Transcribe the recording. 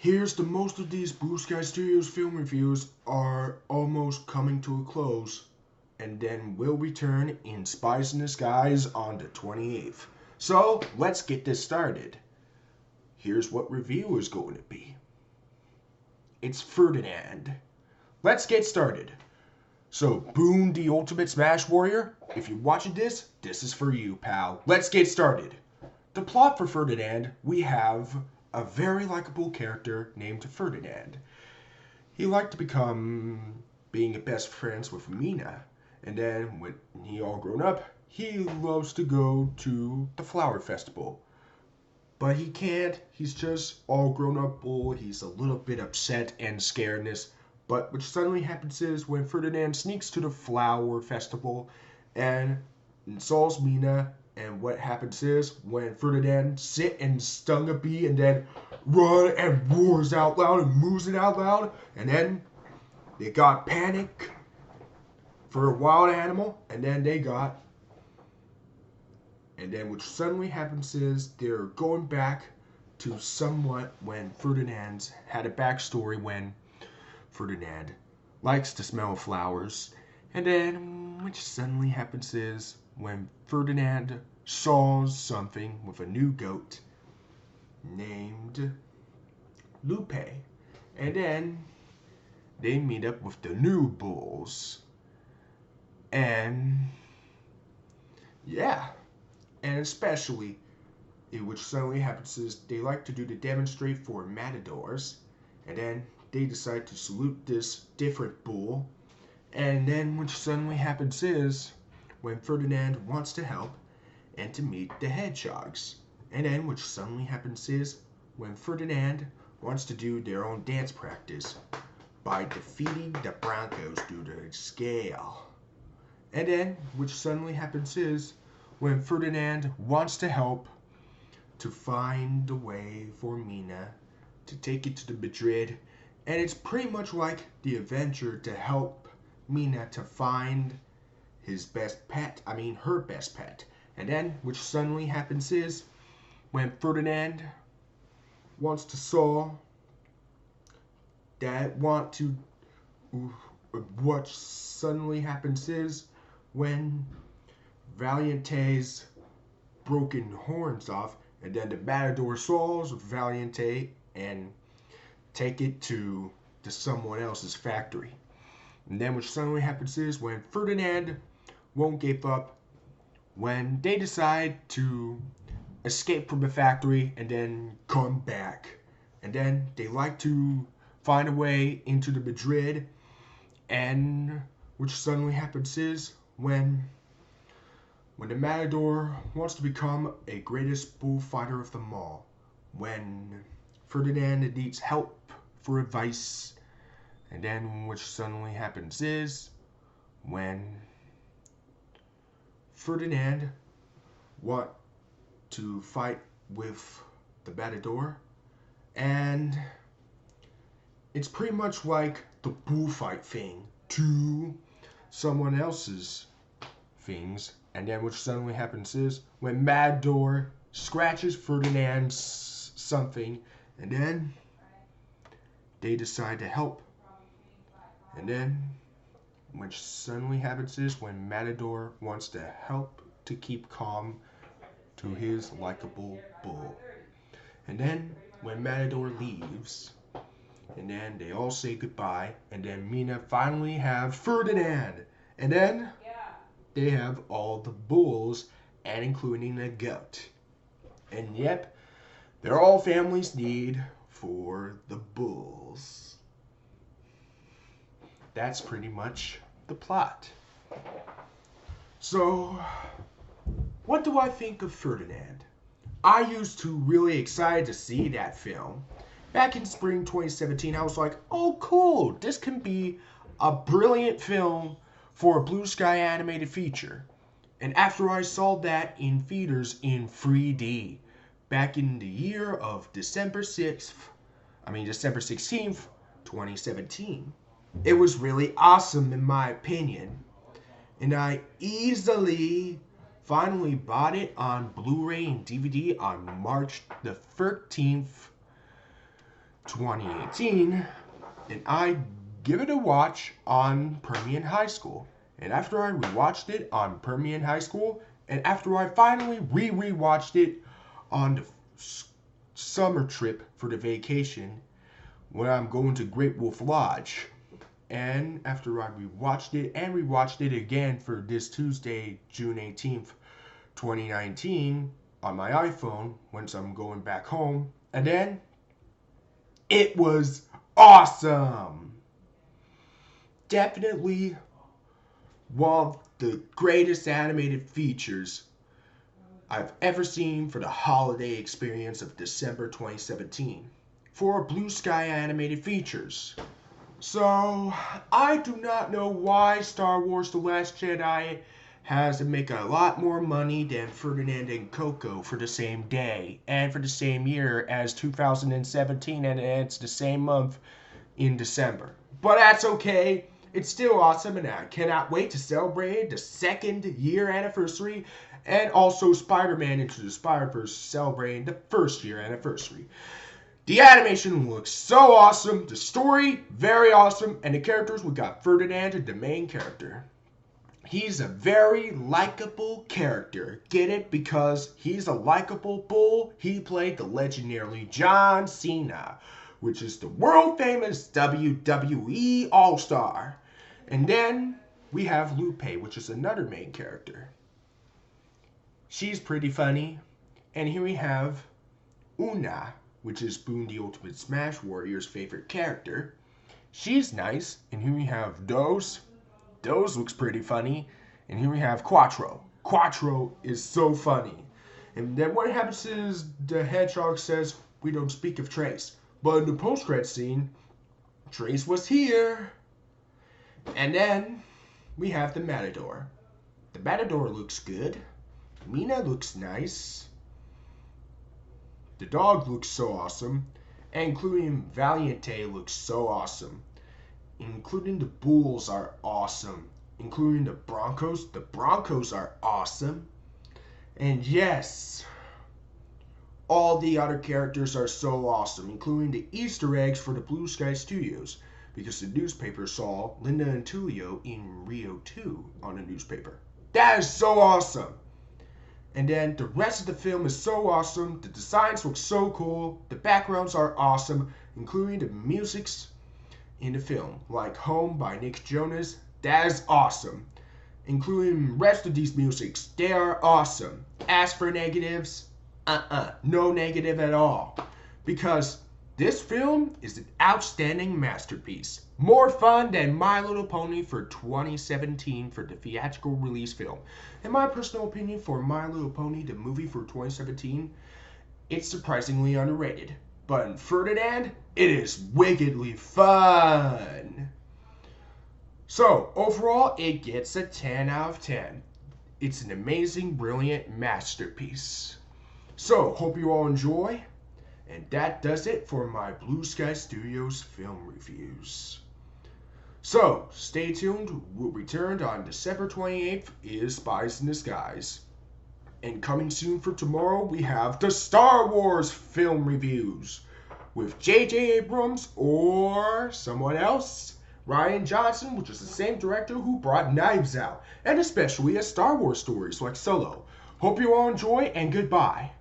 Here's the most of these Blue Sky Studios film reviews are almost coming to a close, and then we'll return in Spies in the Skies on the 28th. So let's get this started. Here's what review is going to be. It's Ferdinand. Let's get started. So, Boone the Ultimate Smash Warrior, if you're watching this, this is for you, pal. Let's get started. The plot for Ferdinand, we have a very likable character named Ferdinand. He liked to become being best friends with Mina, and then when he all grown up, he loves to go to the flower festival. But he can't, he's just all grown up old, he's a little bit upset and scaredness. But what suddenly happens is when Ferdinand sneaks to the flower festival and insults Mina, and what happens is when Ferdinand sit and stung a bee and then run and roars out loud and moves it out loud, and then they got panic for a wild animal, and then what suddenly happens is they're going back to somewhat when Ferdinand's had a backstory when Ferdinand likes to smell flowers. And then what suddenly happens is when Ferdinand saw something with a new goat named Lupe. And then they meet up with the new bulls. And yeah. And especially, which suddenly happens is they like to do the demonstrate for matadors, and then they decide to salute this different bull, and then what suddenly happens is when Ferdinand wants to help and to meet the hedgehogs, and then what suddenly happens is when Ferdinand wants to do their own dance practice by defeating the Broncos through the scale, and then what suddenly happens is when Ferdinand wants to help to find a way for Mina to take it to the Madrid. And it's pretty much like the adventure to help Mina to find her best pet. And then, which suddenly happens is when Ferdinand wants to solve that what suddenly happens is when Valiante's broken horns off, and then the matador saws Valiante and take it to someone else's factory. And then what suddenly happens is when Ferdinand won't give up, when they decide to escape from the factory and then come back. And then they like to find a way into the Madrid, and what suddenly happens is when the matador wants to become a greatest bullfighter of them all, when Ferdinand needs help for advice, and then what suddenly happens is when Ferdinand wants to fight with the matador, and it's pretty much like the bullfight thing to someone else's things. And then what suddenly happens is when Matador scratches Ferdinand's something, and then they decide to help. And then what suddenly happens is when Matador wants to help to keep calm to his likable bull. And then when Matador leaves, and then they all say goodbye, and then Mina finally have Ferdinand. And then they have all the bulls, and including the goat. And yep, they're all families need for the bulls. That's pretty much the plot. So, what do I think of Ferdinand? I used to really excited to see that film. Back in spring 2017, I was like, oh cool, this can be a brilliant film for a Blue Sky animated feature. And after I saw that in theaters in 3D back in the year of December 16th, 2017, it was really awesome in my opinion. And I easily finally bought it on Blu-ray and DVD on March the 13th, 2018, and I give it a watch on Permian High School. And after I rewatched it on Permian High School, and after I finally rewatched it on the summer trip for the vacation when I'm going to Great Wolf Lodge, and after I rewatched it again for this Tuesday, June 18th, 2019 on my iPhone once I'm going back home, and then it was awesome. Definitely one of the greatest animated features I've ever seen for the holiday experience of December 2017 for Blue Sky Animated Features. So, I do not know why Star Wars The Last Jedi has to make a lot more money than Ferdinand and Coco for the same day and for the same year as 2017, and it's the same month in December. But that's okay. It's still awesome, and I cannot wait to celebrate the 2nd year anniversary, and also Spider-Man Into the Spider-Verse celebrating the 1st year anniversary. The animation looks so awesome, the story very awesome, and the characters, we got Ferdinand, the main character. He's a very likable character. Get it? Because he's a likable bull. He played the legendary John Cena, which is the world famous WWE All-Star. And then we have Lupe, which is another main character. She's pretty funny. And here we have Una, which is Boone the Ultimate Smash Warrior's favorite character. She's nice. And here we have Doze. Doze looks pretty funny. And here we have Quattro. Quattro is so funny. And then what happens is the hedgehog says, "We don't speak of Trace." But in the post-credit scene, Trace was here. And then we have the Matador. The Matador looks good. Mina looks nice. The dog looks so awesome. And including Valiente looks so awesome. Including the bulls are awesome. Including the Broncos are awesome. And yes, all the other characters are so awesome, including the Easter eggs for the Blue Sky Studios, because the newspaper saw Linda and Tulio in Rio 2 on the newspaper. That is so awesome. And then the rest of the film is so awesome. The designs look so cool. The backgrounds are awesome, including the musics in the film, like Home by Nick Jonas. That is awesome. Including the rest of these musics, they are awesome. As for negatives, no negative at all. Because this film is an outstanding masterpiece. More fun than My Little Pony for 2017 for the theatrical release film. In my personal opinion, for My Little Pony, the movie for 2017, it's surprisingly underrated. But in Ferdinand, it is wickedly fun. So, overall, it gets a 10 out of 10. It's an amazing, brilliant masterpiece. So, hope you all enjoy. And that does it for my Blue Sky Studios film reviews. So, stay tuned. We'll return on December 28th is Spies in the Skies. And coming soon for tomorrow, we have the Star Wars film reviews with J.J. Abrams or someone else. Rian Johnson, which is the same director who brought Knives Out, and especially a Star Wars stories like Solo. Hope you all enjoy, and goodbye.